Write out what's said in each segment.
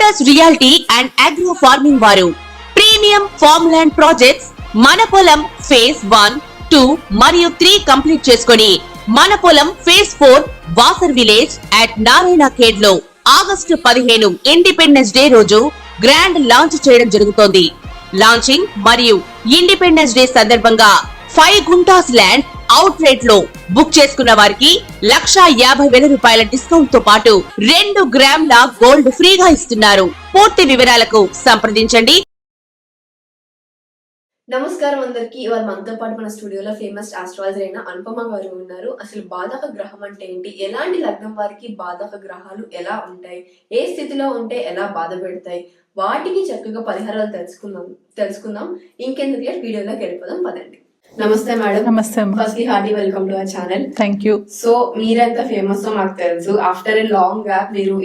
Lotus reality and agro farming వారు premium farm land projects మన పొలం ఫేజ్ 1, 2 మరియు 3 కంప్లీట్ చేసుకొని మన పొలం phase 4 Wasar village at Narayana Khed లో ఆగస్టు 15 ఇండిపెండెన్స్ డే రోజు గ్రాండ్ లాంచ్ చేయడం జరుగుతోంది. లాంచింగ్ మరియు ఇండిపెండెన్స్ డే సందర్భంగా 5 గుంటాస్ ల్యాండ్ అవుట్ రేట్ లో బుక్ చేసుకున్న వారికి 1,50,000 రూపాయల డిస్కౌంట్ తో పాటు 2 గ్రాముల గోల్డ్ ఫ్రీగా ఇస్తున్నారు. పూర్తి వివరాలకు సంప్రదించండి. నమస్కారం అందరికి. ఇవాళ మనతో పాటు మన స్టూడియోలో ఫేమస్ ఆస్ట్రాలజర్ అయిన అనుపమ గారు ఉన్నారు. అసలు బాధక గ్రహం అంటే ఏంటి, ఎలాంటి లగ్నం వారికి బాధక గ్రహాలు ఎలా ఉంటాయి, ఏ స్థితిలో ఉంటే ఎలా బాధ పెడతాయి, వాటికి చక్కగా పరిహారాలు తెలుసుకుందాం. ఇంకెందుకు వీడియోలోకి వెళ్ళిపోదాం పదండి. నమస్తే మేడం. నమస్తే. Firstly Hardy welcome to our channel. Thank you. So మీరెంత ఫేమస్ నాకు తెలుసు. ఆఫ్టర్ ఏ లాంగ్ గ్యాప్ మీరు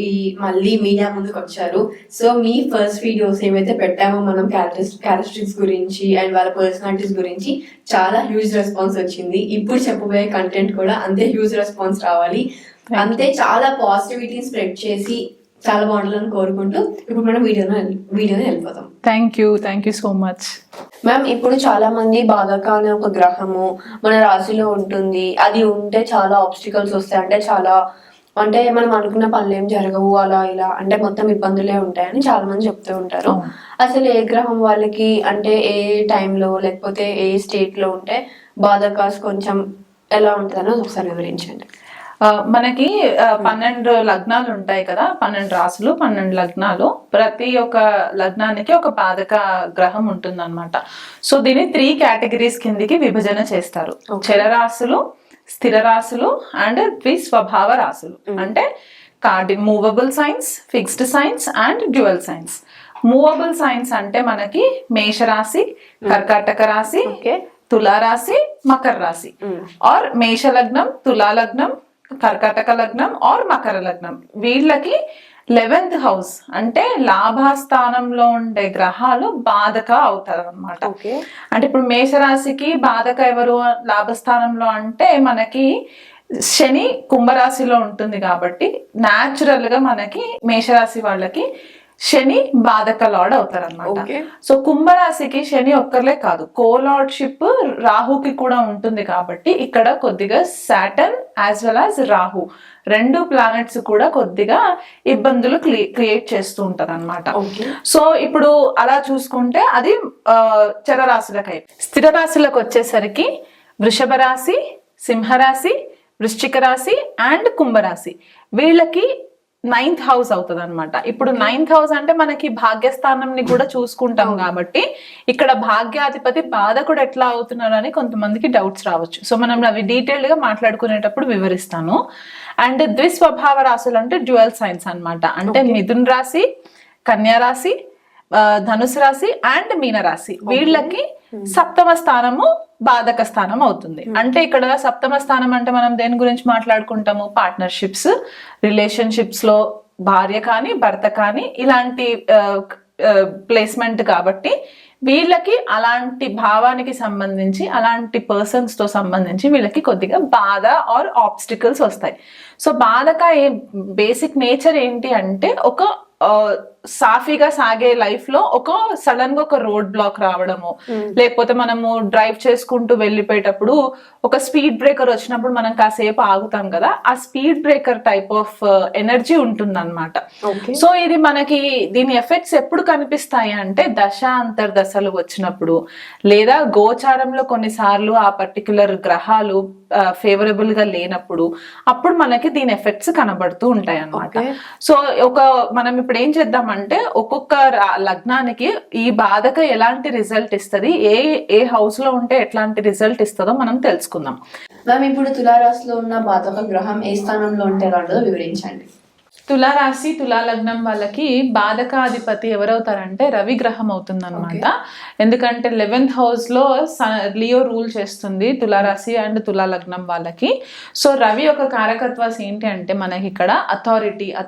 మళ్ళీ మీడియా ముందుకు వచ్చారు. సో మీ ఫస్ట్ వీడియోస్ ఏవైతే పెట్టామో మనం క్యారెక్టరిస్టిక్స్ గురించి అండ్ వాళ్ళ పర్సనాలిటీస్ గురించి చాలా హ్యూజ్ రెస్పాన్స్ వచ్చింది. ఇప్పుడు చెప్పబోయే కంటెంట్ కూడా అంతే హ్యూజ్ రెస్పాన్స్ రావాలి, అంతే చాలా పాజిటివిటీ స్ప్రెడ్ చేసి చాలా బాగుండాలని కోరుకుంటూ ఇప్పుడు మనం వీడియోని వెళ్ళిపోతాం. Thank you so much. Ma'am, ఇప్పుడు చాలా మంది బాధక అనే ఒక గ్రహము మన రాశిలో ఉంటుంది, అది ఉంటే చాలా ఆబ్స్టికల్స్ వస్తాయి, అంటే మనం అనుకున్న పనులు ఏం జరగవు, అలా ఇలా అంటే మొత్తం ఇబ్బందులే ఉంటాయని చాలా మంది చెప్తూ ఉంటారు. అసలు ఏ గ్రహం వాళ్ళకి అంటే ఏ టైంలో లేకపోతే ఏ స్టేట్ లో ఉంటే బాధకాస్ కొంచెం ఎలా ఉంటుందని ఒకసారి వివరించండి. మనకి 12 లగ్నాలు ఉంటాయి కదా, 12 రాసులు 12 లగ్నాలు. ప్రతి ఒక్క లగ్నానికి ఒక బాధక గ్రహం ఉంటుంది అనమాట. సో దీన్ని 3 కేటగిరీస్ కిందికి విభజన చేస్తారు. చరరాశులు, స్థిర రాశులు అండ్ ద్విస్వభావ రాశులు. అంటే movable science, fixed science and dual science. Movable science అంటే మనకి మేషరాశి, కర్కాటక రాశి, తులారాశి, మకర రాశి. ఆర్ మేష లగ్నం, తులా లగ్నం, కర్కాటక లగ్నం ఆర్ మకర లగ్నం. వీళ్ళకి 11th హౌస్ అంటే లాభస్థానంలో ఉండే గ్రహాలు బాధక అవుతారు అనమాట. అంటే ఇప్పుడు మేషరాశికి బాధక ఎవరు లాభస్థానంలో అంటే మనకి శని కుంభరాశిలో ఉంటుంది కాబట్టి న్యాచురల్ గా మనకి మేషరాశి వాళ్ళకి శని బాధక లార్డ్ అవుతారు అనమాట. సో కుంభరాశికి శని ఒక్కర్లే కాదు, కోలార్డ్షిప్ రాహుకి కూడా ఉంటుంది కాబట్టి ఇక్కడ కొద్దిగా Saturn as well as Rahu 2 planets కూడా కొద్దిగా ఇబ్బందులు క్రియేట్ చేస్తూ ఉంటారు అనమాట. సో ఇప్పుడు అలా చూసుకుంటే అది చరరాశులకై. స్థిర రాశులకు వచ్చేసరికి వృషభ రాశి, సింహరాశి, వృశ్చిక రాశి అండ్ కుంభరాశి. వీళ్ళకి 9th హౌస్ అవుతుంది అనమాట. ఇప్పుడు 9th హౌస్ అంటే మనకి భాగ్యస్థానం ని కూడా చూసుకుంటాం కాబట్టి ఇక్కడ భాగ్యాధిపతి బాధకుడు ఎట్లా అవుతున్నారు అని కొంతమందికి డౌట్స్ రావచ్చు. సో మనం అవి డీటెయిల్డ్ గా మాట్లాడుకునేటప్పుడు వివరిస్తాను. అండ్ ద్విస్వభావ రాశులు అంటే డ్యూయల్ సైన్స్ అన్నమాట. అంటే మిథున్ రాశి, కన్యా రాశి, ధనుసు రాశి అండ్ మీన రాశి. వీళ్ళకి 7వ స్థానము బాధక స్థానం అవుతుంది. అంటే ఇక్కడ 7వ స్థానం అంటే మనం దేని గురించి మాట్లాడుకుంటాము, పార్ట్నర్షిప్స్, రిలేషన్షిప్స్ లో భార్య కానీ భర్త కానీ ఇలాంటి ప్లేస్మెంట్ కాబట్టి వీళ్ళకి అలాంటి భావానికి సంబంధించి అలాంటి పర్సన్స్ తో సంబంధించి వీళ్ళకి కొద్దిగా బాధ ఆర్ ఆబ్స్టికల్స్ వస్తాయి. సో బాధక బేసిక్ నేచర్ ఏంటి అంటే ఒక సాఫీగా సాగే లైఫ్ లో ఒక సడన్ గా ఒక రోడ్ బ్లాక్ రావడము, లేకపోతే మనము డ్రైవ్ చేసుకుంటూ వెళ్ళిపోయేటప్పుడు ఒక స్పీడ్ బ్రేకర్ వచ్చినప్పుడు మనం కాసేపు ఆగుతాం కదా, ఆ speed breaker type of energy ఉంటుంది అనమాట. సో ఇది మనకి దీని ఎఫెక్ట్స్ ఎప్పుడు కనిపిస్తాయి అంటే దశ అంతర్దశలు వచ్చినప్పుడు లేదా గోచారంలో కొన్నిసార్లు ఆ పర్టికులర్ గ్రహాలు ఫేవరబుల్ గా లేనప్పుడు అప్పుడు మనకి దీని ఎఫెక్ట్స్ కనబడుతూ ఉంటాయి అన్నమాట. సో మనం ఇప్పుడు ఏం చేద్దామంటే ఒక్కొక్క లగ్నానికి ఈ బాధక ఎలాంటి రిజల్ట్ ఇస్తుంది, ఏ హౌస్ లో ఉంటే ఎట్లాంటి రిజల్ట్ ఇస్తుందో మనం తెలుసుకుందాం. మ్యామ్, ఇప్పుడు తులారాశిలో ఉన్న బాధక గ్రహం ఏ స్థానంలో ఉంటే రాడో వివరించండి. తులారాశి తులా లగ్నం వాళ్ళకి బాధకాధిపతి ఎవరవుతారంటే రవి గ్రహం అవుతుంది అనమాట. ఎందుకంటే 11th హౌస్ లో లియో రూల్ చేస్తుంది తులారాశి అండ్ తులా లగ్నం వాళ్ళకి. సో రవి ఒక కారకత్వాస్ ఏంటి అంటే మనకి ఇక్కడ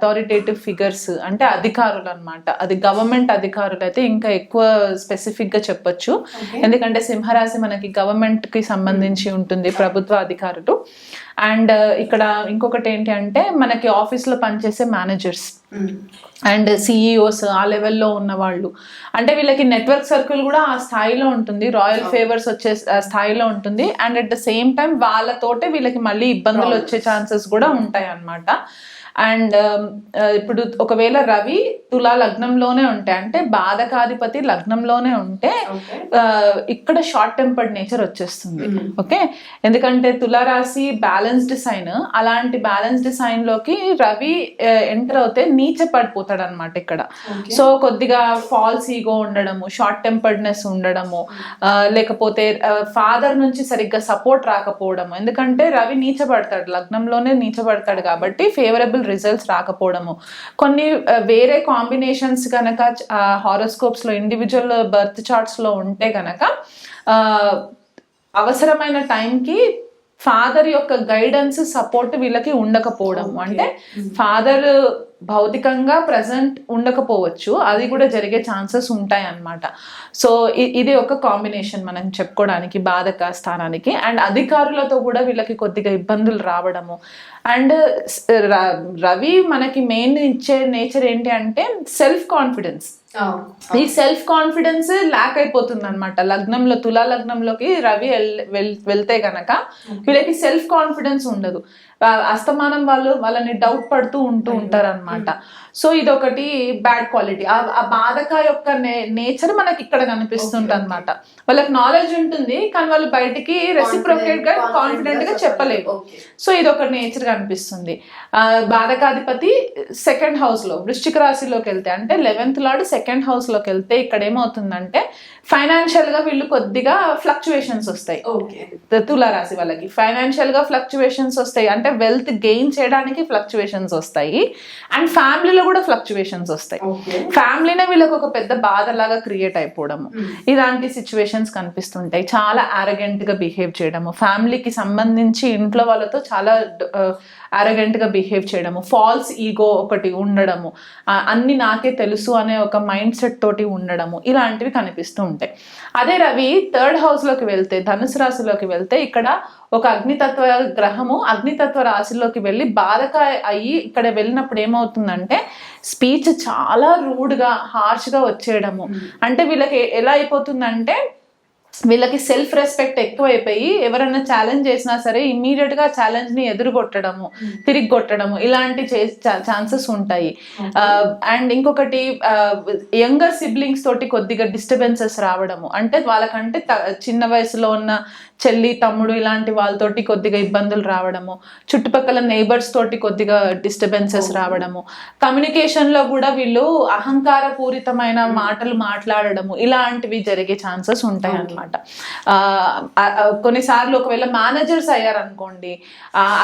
అథారిటేటివ్ ఫిగర్స్ అంటే అధికారులు అనమాట. అది గవర్నమెంట్ అధికారులు అయితే ఇంకా ఎక్కువ స్పెసిఫిక్ గా చెప్పొచ్చు. ఎందుకంటే సింహరాశి మనకి గవర్నమెంట్ కి సంబంధించి ఉంటుంది, ప్రభుత్వ అధికారులు. అండ్ ఇక్కడ ఇంకొకటి ఏంటి అంటే మనకి ఆఫీస్లో పనిచేసే మేనేజర్స్ అండ్ సిఇఓస్ ఆ లెవెల్లో ఉన్న వాళ్ళు, అంటే వీళ్ళకి నెట్వర్క్ సర్కిల్ కూడా ఆ స్థాయిలో ఉంటుంది, రాయల్ ఫేవర్స్ వచ్చే స్థాయిలో ఉంటుంది. And at the same time వాళ్ళతోటే వీళ్ళకి మళ్ళీ ఇబ్బందులు వచ్చే ఛాన్సెస్ కూడా ఉంటాయి అన్నమాట. అండ్ ఇప్పుడు ఒకవేళ రవి తులా లగ్నంలోనే ఉంటే, అంటే బాధకాధిపతి లగ్నంలోనే ఉంటే ఇక్కడ షార్ట్ టెంపర్డ్ నేచర్ వచ్చేస్తుంది. ఓకే, ఎందుకంటే తులా రాశి బ్యాలెన్స్డ్ సైన్, అలాంటి బ్యాలెన్స్డ్ సైన్ లోకి రవి ఎంటర్ అవుతే నీచ పడిపోతాడు అనమాట ఇక్కడ. సో కొద్దిగా ఫాల్స్ ఈగో ఉండడము, షార్ట్ టెంపర్డ్నెస్ ఉండడము, లేకపోతే ఫాదర్ నుంచి సరిగ్గా సపోర్ట్ రాకపోవడము, ఎందుకంటే రవి నీచబడతాడు, లగ్నంలోనే నీచబడతాడు కాబట్టి ఫేవరబుల్ రిజల్ట్స్ రాకపోవడము. కొన్ని వేరే కాంబినేషన్స్ కనుక హారోస్కోప్స్ లో ఇండివిజువల్ బర్త్ చార్ట్స్ లో ఉంటే కనుక అవసరమైన టైంకి ఫాదర్ యొక్క గైడెన్స్ సపోర్ట్ వీళ్ళకి ఉండకపోవడము, అంటే ఫాదర్ భౌతికంగా ప్రజెంట్ ఉండకపోవచ్చు, అది కూడా జరిగే ఛాన్సెస్ ఉంటాయి అన్నమాట. సో ఇది ఒక కాంబినేషన్ మనం చెప్పుకోవడానికి బాధక స్థానానికి. అండ్ అధికారులతో కూడా వీళ్ళకి కొద్దిగా ఇబ్బందులు రావడము. అండ్ రవి మనకి మెయిన్ ఇచ్చే నేచర్ ఏంటి అంటే సెల్ఫ్ కాన్ఫిడెన్స్. ఈ సెల్ఫ్ కాన్ఫిడెన్స్ ల్యాక్ అయిపోతుంది అనమాట లగ్నంలో, తులా లగ్నంలోకి రవి వెళ్తే గనక వీళ్ళకి సెల్ఫ్ కాన్ఫిడెన్స్ ఉండదు, అస్తమానం వాళ్ళని డౌట్ పడుతూ ఉంటారు అనమాట. సో ఇదొకటి బ్యాడ్ క్వాలిటీ. ఆ బాధక యొక్క నేచర్ మనకి ఇక్కడ కనిపిస్తుంది అనమాట. వాళ్ళకి నాలెడ్జ్ ఉంటుంది కానీ వాళ్ళు బయటికి రెసిప్రోకేట్ గా కాన్ఫిడెంట్ గా చెప్పలేరు. సో ఇదొక నేచర్ కనిపిస్తుంది. బాధకాధిపతి సెకండ్ హౌస్ లో వృశ్చిక రాశిలోకి వెళ్తే, అంటే 11th లార్డ్ సెకండ్ హౌస్ లోకి వెళ్తే ఇక్కడ ఏమవుతుందంటే ఫైనాన్షియల్ గా వీళ్ళు కొద్దిగా ఫ్లక్చువేషన్స్ వస్తాయి. తులా రాశి వాళ్ళకి ఫైనాన్షియల్ గా ఫ్లక్చువేషన్స్ వస్తాయి, అంటే వెల్త్ గెయిన్ చేయడానికి ఫ్లక్చువేషన్స్ వస్తాయి. అండ్ ఫ్యామిలీలో కూడా ఫ్లక్చువేషన్స్ వస్తాయి. ఫ్యామిలీనే వీళ్ళకి ఒక పెద్ద బాధ లాగా క్రియేట్ అయిపోవడము, ఇలాంటి సిచ్యువేషన్స్ కనిపిస్తుంటాయి. చాలా ఆరగెంట్ గా బిహేవ్ చేయడము, ఫ్యామిలీకి సంబంధించి ఇంట్లో వాళ్ళతో చాలా ఆరగెంట్ గా బిహేవ్ చేయడము, ఫాల్స్ ఈగో ఒకటి ఉండడము, అన్ని నాకే తెలుసు అనే ఒక మైండ్ సెట్ తోటి ఉండడము, ఇలాంటివి కనిపిస్తూ ఉంటాయి. అదే రవి 3rd హౌస్ లోకి వెళ్తే, ధనుసు రాశిలోకి వెళ్తే, ఇక్కడ ఒక అగ్నితత్వ గ్రహము అగ్నితత్వ రాశిలోకి వెళ్ళి బాధక అయ్యి ఇక్కడ వెళ్ళినప్పుడు ఏమవుతుందంటే స్పీచ్ చాలా రూడ్ గా హార్ష్ గా వచ్చేయడము. అంటే వీళ్ళకి ఎలా అయిపోతుందంటే వీళ్ళకి సెల్ఫ్ రెస్పెక్ట్ ఎక్కువైపోయి ఎవరైనా ఛాలెంజ్ చేసినా సరే ఇమ్మీడియట్ గా ఛాలెంజ్ ని ఎదురుగొట్టడము, తిరిగి కొట్టడము, ఇలాంటి ఛాన్సెస్ ఉంటాయి. అండ్ ఇంకొకటి యంగర్ సిబ్లింగ్స్ తోటి కొద్దిగా డిస్టర్బెన్సెస్ రావడము, అంటే వాళ్ళకంటే చిన్న వయసులో ఉన్న చెల్లి తమ్ముడు ఇలాంటి వాళ్ళతోటి కొద్దిగా ఇబ్బందులు రావడము, చుట్టుపక్కల నైబర్స్ తోటి కొద్దిగా డిస్టర్బెన్సెస్ రావడము, కమ్యూనికేషన్ లో కూడా వీళ్ళు అహంకార పూరితమైన మాటలు మాట్లాడడము, ఇలాంటివి జరిగే ఛాన్సెస్ ఉంటాయి అన్నమాట. కొన్నిసార్లు ఒకవేళ మేనేజర్స్ అయ్యారనుకోండి,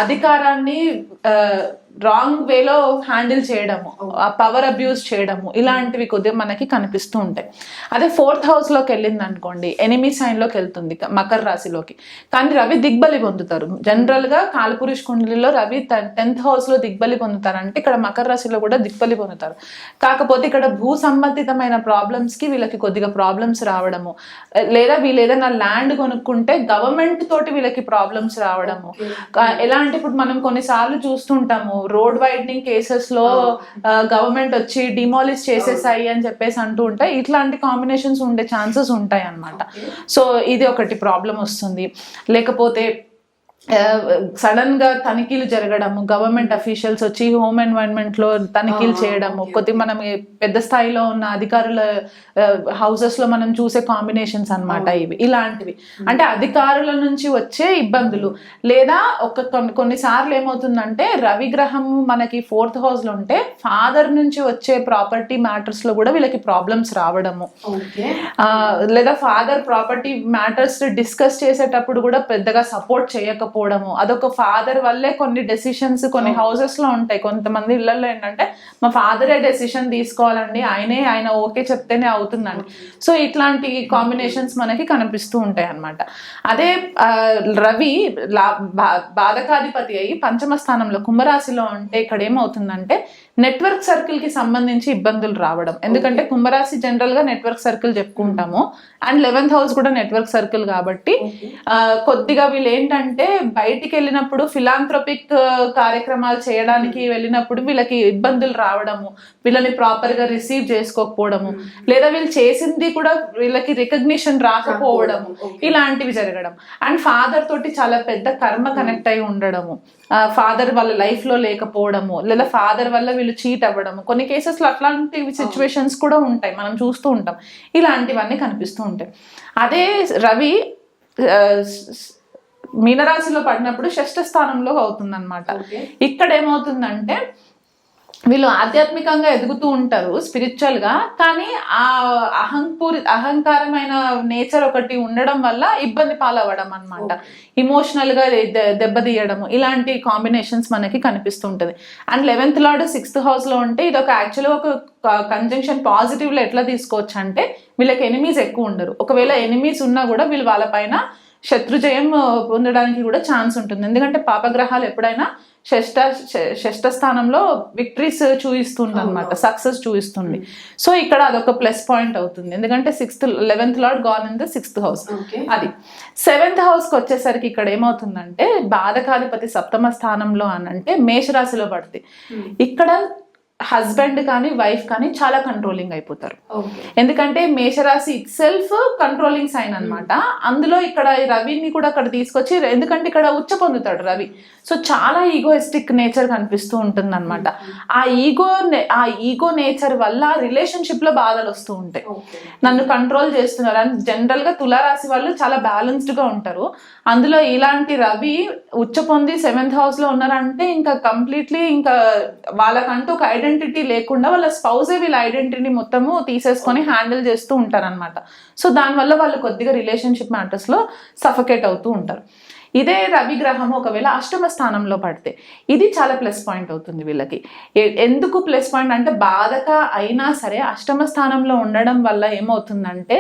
అధికారాన్ని రాంగ్ వేలో హ్యాండిల్ చేయడము, పవర్ అబ్యూస్ చేయడము, ఇలాంటివి కొద్దిగా మనకి కనిపిస్తూ ఉంటాయి. అదే 4th హౌస్ లోకి వెళ్ళింది అనుకోండి, ఎనిమీ సైన్ లోకి వెళ్తుంది మకర రాశిలోకి, కానీ రవి దిగ్బలి పొందుతారు. జనరల్ గా కాలపురుష కుండలిలో రవి 10th హౌస్ లో దిగ్బలి పొందుతారు, అంటే ఇక్కడ మకర రాశిలో కూడా దిగ్బలి పొందుతారు. కాకపోతే ఇక్కడ భూ సంబంధితమైన ప్రాబ్లమ్స్ కి వీళ్ళకి కొద్దిగా ప్రాబ్లమ్స్ రావడము, లేదా వీళ్ళు ఏదైనా ల్యాండ్ కొనుక్కుంటే గవర్నమెంట్ తోటి వీళ్ళకి ప్రాబ్లమ్స్ రావడము. ఎలా అంటే ఇప్పుడు మనం కొన్నిసార్లు చూస్తుంటాము రోడ్ వైడనింగ్ కేసెస్ లో గవర్నమెంట్ వచ్చి డిమాలిష్ చేసేసాయి అని చెప్పేసి అంటూ ఉంటాయి. ఇట్లాంటి కాంబినేషన్స్ ఉండే ఛాన్సెస్ ఉంటాయి అన్నమాట. సో ఇది ఒకటి ప్రాబ్లం వస్తుంది. లేకపోతే సడన్ గా తనిఖీలు జరగడము, గవర్నమెంట్ అఫీషియల్స్ వచ్చి హోమ్ ఎన్వైరన్మెంట్ లో తనిఖీలు చేయడము, కొద్దిగా మనం పెద్ద స్థాయిలో ఉన్న అధికారుల హౌసెస్ లో మనం చూసే కాంబినేషన్స్ అన్నమాట ఇవి. ఇలాంటివి అంటే అధికారుల నుంచి వచ్చే ఇబ్బందులు, లేదా కొన్నిసార్లు ఏమవుతుందంటే రవి గ్రహం మనకి 4th హౌస్ లో ఉంటే ఫాదర్ నుంచి వచ్చే ప్రాపర్టీ మ్యాటర్స్ లో కూడా వీళ్ళకి ప్రాబ్లమ్స్ రావడము, లేదా ఫాదర్ ప్రాపర్టీ మ్యాటర్స్ డిస్కస్ చేసేటప్పుడు కూడా పెద్దగా సపోర్ట్ చేయకపోవడము, అదొక ఫాదర్ వల్లే కొన్ని డెసిషన్స్ కొన్ని హౌసెస్ లో ఉంటాయి. కొంతమంది ఇళ్లలో ఏంటంటే మా ఫాదరే డెసిషన్ తీసుకోవాలండి, ఆయన ఓకే చెప్తేనే అవుతుందండి. సో ఇట్లాంటి కాంబినేషన్స్ మనకి కనిపిస్తూ ఉంటాయి అన్నమాట. అదే రవి బాధకాధిపతి అయ్యి పంచమ స్థానంలో కుంభరాశిలో ఉంటే ఇక్కడ ఏమవుతుందంటే నెట్వర్క్ సర్కిల్ కి సంబంధించి ఇబ్బందులు రావడం, ఎందుకంటే కుంభరాశి జనరల్ గా నెట్వర్క్ సర్కిల్ చెప్పుకుంటాము, అండ్ 11th హౌస్ కూడా నెట్వర్క్ సర్కిల్ కాబట్టి కొద్దిగా వీళ్ళు ఏంటంటే బయటికి వెళ్ళినప్పుడు ఫిలాంథ్రోపిక్ కార్యక్రమాలు చేయడానికి వెళ్ళినప్పుడు వీళ్ళకి ఇబ్బందులు రావడము, వీళ్ళని ప్రాపర్ గా రిసీవ్ చేసుకోకపోవడము, లేదా వీళ్ళు చేసింది కూడా వీళ్ళకి రికగ్నిషన్ రాకపోవడము, ఇలాంటివి జరగడం. అండ్ ఫాదర్ తోటి చాలా పెద్ద కర్మ కనెక్ట్ అయి ఉండడము, ఫాదర్ వాళ్ళ లైఫ్ లో లేకపోవడము, లేదా ఫాదర్ వల్ల వీళ్ళు చీట్ అవ్వడము, కొన్ని కేసెస్ లో అట్లాంటి సిచ్యువేషన్స్ కూడా ఉంటాయి, మనం చూస్తూ ఉంటాం. ఇలాంటివన్నీ కనిపిస్తూ ఉంటాయి. అదే రవి మీనరాశిలో పడినప్పుడు 6వ స్థానంలో అవుతుందన్నమాట. ఇక్కడ ఏమవుతుందంటే వీళ్ళు ఆధ్యాత్మికంగా ఎదుగుతూ ఉంటారు స్పిరిచువల్ గా, కానీ ఆ అహంకారమైన నేచర్ ఒకటి ఉండడం వల్ల ఇబ్బంది పాలవ్వడం అన్నమాట, ఇమోషనల్ గా దెబ్బతీయడము, ఇలాంటి కాంబినేషన్స్ మనకి కనిపిస్తుంటది. And 11th lord 6th house లో ఉంటే ఇది ఒక యాక్చువల్గా ఒక కంజంక్షన్ పాజిటివ్ లో ఎట్లా తీసుకోవచ్చు అంటే వీళ్ళకి ఎనిమీస్ ఎక్కువ ఉండరు. ఒకవేళ ఎనిమీస్ ఉన్నా కూడా వీళ్ళు వాళ్ళ పైన శత్రుజయం పొందడానికి కూడా ఛాన్స్ ఉంటుంది, ఎందుకంటే పాపగ్రహాలు ఎప్పుడైనా షష్ఠ స్థానంలో విక్టరీస్ చూపిస్తుంది అనమాట, సక్సెస్ చూపిస్తుంది. సో ఇక్కడ అదొక ప్లస్ పాయింట్ అవుతుంది, ఎందుకంటే 11th lord gone in the 6th house. అది 7th హౌస్ కి వచ్చేసరికి ఇక్కడ ఏమవుతుందంటే బాధకాధిపతి 7వ స్థానంలో అని అంటే మేషరాశిలో పడుతుంది. ఇక్కడ హస్బెండ్ కానీ వైఫ్ కానీ చాలా కంట్రోలింగ్ అయిపోతారు, ఎందుకంటే మేషరాశి ఇట్ సెల్ఫ్ కంట్రోలింగ్ సైన్ అనమాట. అందులో ఇక్కడ రవిని కూడా అక్కడ తీసుకొచ్చి, ఎందుకంటే ఇక్కడ ఉచ్చ పొందుతాడు రవి, సో చాలా ఈగోయిస్టిక్ నేచర్ కనిపిస్తూ ఉంటుంది అనమాట. ఆ ఈగో నేచర్ వల్ల రిలేషన్షిప్ లో బాధలు వస్తూ ఉంటాయి, నన్ను కంట్రోల్ చేస్తున్నారు. అండ్ జనరల్ గా తులారాశి వాళ్ళు చాలా బ్యాలెన్స్డ్ గా ఉంటారు, అందులో ఇలాంటి రవి ఉచ్చ పొంది 7th హౌస్ లో ఉన్నారంటే ఇంకా కంప్లీట్లీ ఇంకా వాళ్ళకంటూ ఒక ఐడెంటిటీ లేకుండా వాళ్ళ స్పౌజే వీళ్ళ ఐడెంటిటీ మొత్తము తీసేసుకొని హ్యాండిల్ చేస్తూ ఉంటారు అనమాట. సో దానివల్ల వాళ్ళు కొద్దిగా రిలేషన్షిప్ మ్యాటర్స్ లో సఫకేట్ అవుతూ ఉంటారు. ఇదే రవి గ్రహం ఒకవేళ 8వ స్థానంలో పడితే ఇది చాలా ప్లస్ పాయింట్ అవుతుంది వీళ్ళకి. ఎందుకు ప్లస్ పాయింట్ అంటే బాధక అయినా సరే 8వ స్థానంలో ఉండడం వల్ల ఏమవుతుందంటే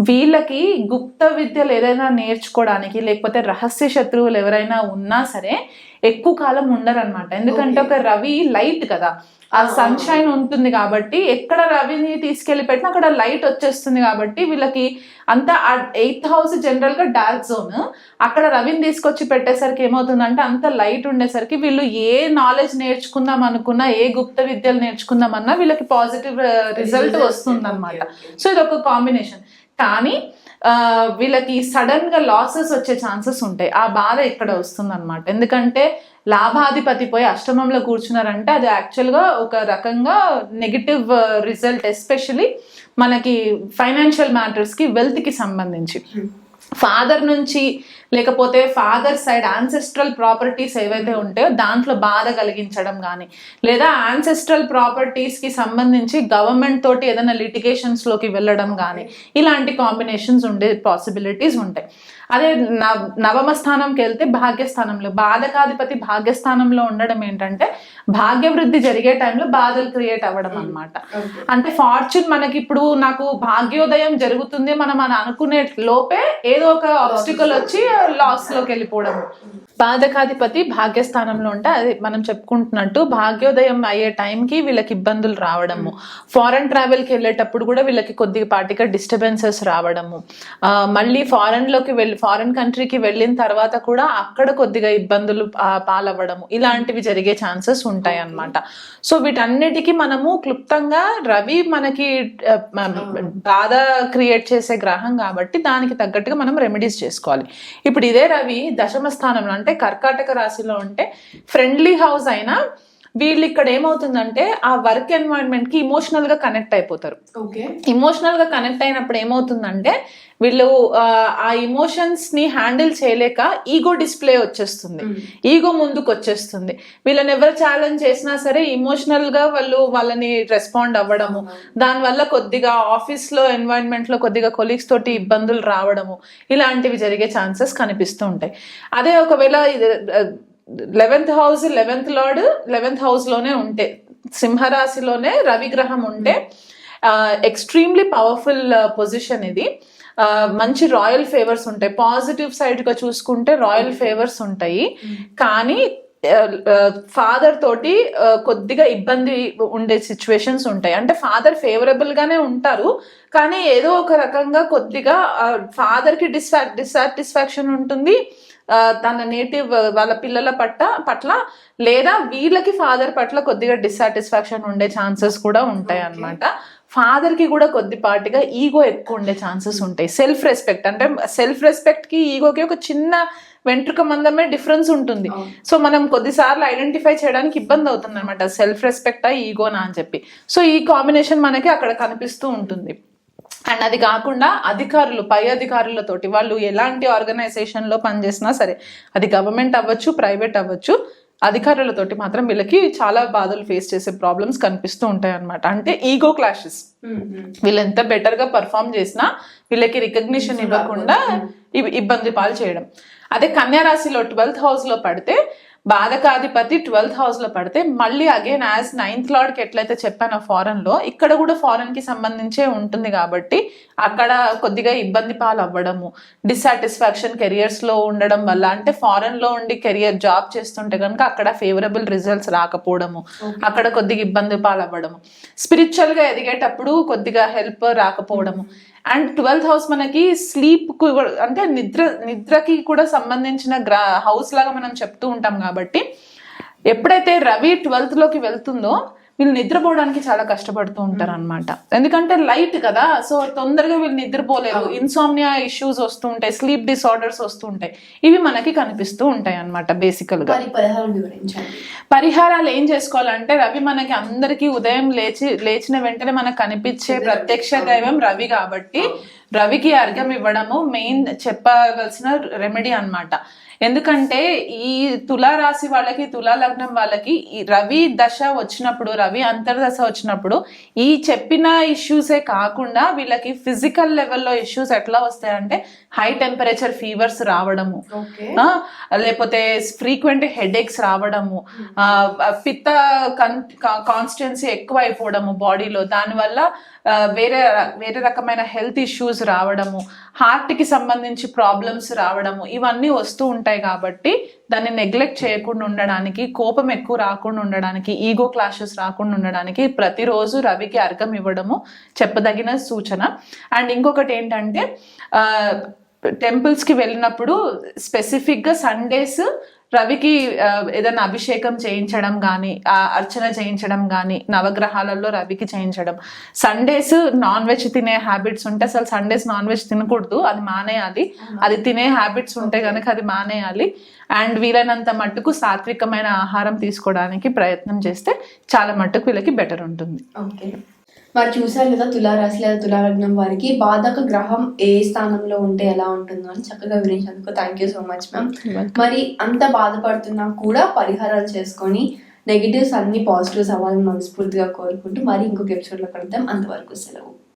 వీళ్ళకి గుప్త విద్యలు ఏదైనా నేర్చుకోవడానికి, లేకపోతే రహస్య శత్రువులు ఎవరైనా ఉన్నా సరే ఎక్కువ కాలం ఉండరు అనమాట, ఎందుకంటే ఒక రవి లైట్ కదా, ఆ సన్షైన్ ఉంటుంది కాబట్టి ఎక్కడ రవిని తీసుకెళ్లి పెట్టినా అక్కడ లైట్ వచ్చేస్తుంది కాబట్టి వీళ్ళకి అంతా 8th హౌస్ జనరల్ గా డార్క్ జోన్, అక్కడ రవిని తీసుకొచ్చి పెట్టేసరికి ఏమవుతుందంటే అంత లైట్ ఉండేసరికి వీళ్ళు ఏ నాలెడ్జ్ నేర్చుకుందాం అనుకున్నా, ఏ గుప్త విద్యలు నేర్చుకుందామన్నా వీళ్ళకి పాజిటివ్ రిజల్ట్ వస్తుంది అనమాట. సో ఇది ఒక కాంబినేషన్. కానీ వీళ్ళకి సడన్ గా లాసెస్ వచ్చే ఛాన్సెస్ ఉంటాయి, ఆ బాధ ఇక్కడ వస్తుంది అనమాట. ఎందుకంటే లాభాధిపతి పోయి 8మంలో కూర్చున్నారంటే అది యాక్చువల్గా ఒక రకంగా నెగిటివ్ రిజల్ట్, ఎస్పెషలీ మనకి ఫైనాన్షియల్ మ్యాటర్స్కి, వెల్త్కి సంబంధించి. ఫాదర్ నుంచి లేకపోతే ఫాదర్ సైడ్ యాన్సెస్ట్రల్ ప్రాపర్టీస్ ఏవైతే ఉంటాయో దాంట్లో బాధ కలిగించడం కానీ, లేదా యాన్సెస్ట్రల్ ప్రాపర్టీస్కి సంబంధించి గవర్నమెంట్ తోటి ఏదైనా లిటిగేషన్స్లోకి వెళ్ళడం కానీ, ఇలాంటి కాంబినేషన్స్ ఉండే పాసిబిలిటీస్ ఉంటాయి. అదే 9వ స్థానంకి వెళ్తే భాగ్యస్థానంలో, బాధకాధిపతి భాగ్యస్థానంలో ఉండడం ఏంటంటే భాగ్యవృద్ధి జరిగే టైంలో బాధలు క్రియేట్ అవ్వడం అనమాట. అంటే ఫార్చ్యూన్ మనకి ఇప్పుడు నాకు భాగ్యోదయం జరుగుతుంది మనం అని అనుకునే లోపే ఏదో ఒక ఆబ్స్టికల్ వచ్చి లాస్ లోకి వెళ్ళిపోవడం. బాధకాధిపతి భాగ్యస్థానంలో ఉంటే అది మనం చెప్పుకుంటున్నట్టు భాగ్యోదయం అయ్యే టైంకి వీళ్ళకి ఇబ్బందులు రావడము, ఫారెన్ ట్రావెల్కి వెళ్ళేటప్పుడు కూడా వీళ్ళకి కొద్దిపాటిగా డిస్టర్బెన్సెస్ రావడము, మళ్ళీ ఫారెన్ కంట్రీకి వెళ్ళిన తర్వాత కూడా అక్కడ కొద్దిగా ఇబ్బందులు పాలవ్వడము, ఇలాంటివి జరిగే ఛాన్సెస్ ఉంటాయి అన్నమాట. సో వీటన్నిటికీ మనము క్లుప్తంగా రవి మనకి బాధ క్రియేట్ చేసే గ్రహం కాబట్టి దానికి తగ్గట్టుగా మనం రెమెడీస్ చేసుకోవాలి. ఇప్పుడు ఇదే రవి 10వ స్థానంలో అంటే కర్కాటక రాశిలో ఉంటే ఫ్రెండ్లీ హౌస్ అయినా వీళ్ళు ఇక్కడ ఏమవుతుందంటే ఆ వర్క్ ఎన్వైరన్మెంట్ కి ఇమోషనల్ గా కనెక్ట్ అయిపోతారు. ఇమోషనల్ గా కనెక్ట్ అయినప్పుడు ఏమవుతుందంటే వీళ్ళు ఆ ఇమోషన్స్ ని హ్యాండిల్ చేయలేక ఈగో డిస్ప్లే వచ్చేస్తుంది, ఈగో ముందుకు వచ్చేస్తుంది. వీళ్ళని ఎవరు ఛాలెంజ్ చేసినా సరే ఇమోషనల్ గా వాళ్ళని రెస్పాండ్ అవ్వడము, దానివల్ల కొద్దిగా ఆఫీస్ లో ఎన్వైరన్మెంట్ లో కొద్దిగా కొలీగ్స్ తోటి ఇబ్బందులు రావడము, ఇలాంటివి జరిగే ఛాన్సెస్ కనిపిస్తూ ఉంటాయి. అదే ఒకవేళ 11th house 11th lord 11th house లోనే ఉంటే, సింహరాశిలోనే రవి గ్రహం ఉంటే ఎక్స్ట్రీమ్లీ పవర్ఫుల్ పొజిషన్ ఇది. మంచి రాయల్ ఫేవర్స్ ఉంటాయి, పాజిటివ్ సైడ్ గా చూసుకుంటే రాయల్ ఫేవర్స్ ఉంటాయి. కానీ ఫాదర్ తోటి కొద్దిగా ఇబ్బంది ఉండే సిచ్యువేషన్స్ ఉంటాయి. అంటే ఫాదర్ ఫేవరబుల్ గానే ఉంటారు, కానీ ఏదో ఒక రకంగా కొద్దిగా ఫాదర్ కి డిస్సాటిస్ఫాక్షన్ ఉంటుంది తన నేటివ్ వాళ్ళ పిల్లల పట్ల, లేదా వీళ్ళకి ఫాదర్ పట్ల కొద్దిగా డిస్సాటిస్ఫాక్షన్ ఉండే ఛాన్సెస్ కూడా ఉంటాయి అన్నమాట. ఫాదర్ కి కూడా కొద్దిపాటిగా ఈగో ఎక్కువ ఉండే ఛాన్సెస్ ఉంటాయి. సెల్ఫ్ రెస్పెక్ట్, అంటే సెల్ఫ్ రెస్పెక్ట్ కి ఈగోకి ఒక చిన్న వెంట్రుక మందమే డిఫరెన్స్ ఉంటుంది. సో మనం కొద్దిసార్లు ఐడెంటిఫై చేయడానికి ఇబ్బంది అవుతుంది అనమాట, సెల్ఫ్ రెస్పెక్టా ఈగోనా అని చెప్పి. సో ఈ కాంబినేషన్ మనకి అక్కడ కనిపిస్తూ ఉంటుంది. అండ్ అది కాకుండా అధికారులు, పై అధికారులతోటి, వాళ్ళు ఎలాంటి ఆర్గనైజేషన్ లో పనిచేసినా సరే, అది గవర్నమెంట్ అవ్వచ్చు, ప్రైవేట్ అవ్వచ్చు, అధికారులతోటి మాత్రం వీళ్ళకి చాలా బాధలు ఫేస్ చేసే ప్రాబ్లమ్స్ కనిపిస్తూ ఉంటాయి అన్నమాట. అంటే ఈగో క్లాషెస్, వీళ్ళు ఎంత బెటర్ గా పర్ఫామ్ చేసినా వీళ్ళకి రికగ్నిషన్ ఇవ్వకుండా ఇబ్బంది పాలు చేయడం. అదే కన్యా రాశిలో 12th హౌస్ లో పడితే, బాధకాధిపతి 12th హౌస్ లో పడితే, మళ్ళీ అగైన్ యాజ్ 9th లార్డ్ కి ఎట్లయితే చెప్పానో ఫారెన్ లో, ఇక్కడ కూడా ఫారెన్ కి సంబంధించే ఉంటుంది కాబట్టి అక్కడ కొద్దిగా ఇబ్బంది పాలు అవ్వడము, డిస్సాటిస్ఫాక్షన్ కెరియర్స్ లో ఉండడం వల్ల, అంటే ఫారెన్ లో ఉండి కెరియర్ జాబ్ చేస్తుంటే కనుక అక్కడ ఫేవరబుల్ రిజల్ట్స్ రాకపోవడము, అక్కడ కొద్దిగా ఇబ్బంది పాలు అవ్వడము, స్పిరిచువల్ గా ఎదిగేటప్పుడు కొద్దిగా హెల్ప్ రాకపోవడము. అండ్ 12th హౌస్ మనకి స్లీప్ కు, అంటే నిద్రకి కూడా సంబంధించిన హౌస్ లాగా మనం చెప్తూ ఉంటాం కాబట్టి, ఎప్పుడైతే రవి 12th లోకి వెళ్తుందో వీళ్ళు నిద్రపోవడానికి చాలా కష్టపడుతూ ఉంటారు అనమాట. ఎందుకంటే లైట్ కదా, సో తొందరగా వీళ్ళు నిద్రపోలేరు, ఇన్సోమ్నియా ఇష్యూస్ వస్తూ ఉంటాయి, స్లీప్ డిసార్డర్స్ వస్తూ ఉంటాయి, ఇవి మనకి కనిపిస్తూ ఉంటాయి అనమాట. బేసికల్ గా పరిహారాలు ఏం చేసుకోవాలంటే, రవి మనకి అందరికి ఉదయం లేచిన వెంటనే మనకు కనిపించే ప్రత్యక్ష దైవం రవి కాబట్టి రవికి అర్ఘ్యం ఇవ్వడము మెయిన్ చెప్పవలసిన రెమెడీ అన్నమాట. ఎందుకంటే ఈ తులా రాశి వాళ్ళకి, తులా లగ్నం వాళ్ళకి ఈ రవి దశ వచ్చినప్పుడు, రవి అంతర్దశ వచ్చినప్పుడు ఈ చెప్పిన ఇష్యూసే కాకుండా వీళ్ళకి ఫిజికల్ లెవెల్లో ఇష్యూస్ ఎట్లా వస్తాయంటే, హై టెంపరేచర్ ఫీవర్స్ రావడము, లేకపోతే ఫ్రీక్వెంట్ హెడేక్స్ రావడము, పిత్త కాన్స్టెన్సీ ఎక్కువ అయిపోవడము బాడీలో, దానివల్ల వేరే రకమైన హెల్త్ ఇష్యూస్ రావడము, హార్ట్ కి సంబంధించి ప్రాబ్లమ్స్ రావడము, ఇవన్నీ వస్తూ ఉంటాయి. కాబట్టి దాన్ని నెగ్లెక్ట్ చేయకుండా ఉండడానికి, కోపం ఎక్కువ రాకుండా ఉండడానికి, ఈగో క్లాషెస్ రాకుండా ఉండడానికి ప్రతిరోజు రవికి అర్ఘం ఇవ్వడము చెప్పదగిన సూచన. అండ్ ఇంకొకటి ఏంటంటే, టెంపుల్స్ కి వెళ్ళినప్పుడు స్పెసిఫిక్ గా సండేస్ రవికి ఏదైనా అభిషేకం చేయించడం కానీ, అర్చన చేయించడం కానీ, నవగ్రహాలలో రవికి చేయించడం. సండేస్ నాన్ వెజ్ తినే హ్యాబిట్స్ ఉంటే, అసలు సండేస్ నాన్ వెజ్ తినకూడదు, అది మానేయాలి. అది తినే హ్యాబిట్స్ ఉంటే కనుక అది మానేయాలి. అండ్ వీలైనంత మట్టుకు సాత్వికమైన ఆహారం తీసుకోవడానికి ప్రయత్నం చేస్తే చాలా మట్టుకు వీళ్ళకి బెటర్ ఉంటుంది. ఓకే, మరి చూసారు కదా తులారాశి లేదా తులాలగ్నం వారికి బాధక గ్రహం ఏ స్థానంలో ఉంటే ఎలా ఉంటుందో అని చక్కగా వివరించినందుకు thank you so much ma'am. మరి అంత బాధపడుతున్నా కూడా పరిహారాలు చేసుకొని నెగిటివ్స్ అన్ని పాజిటివ్స్ అవ్వాలని మనస్ఫూర్తిగా కోరుకుంటూ మరి ఇంకొక ఎపిసోడ్లో కలుద్దాం. అంతవరకు సెలవు.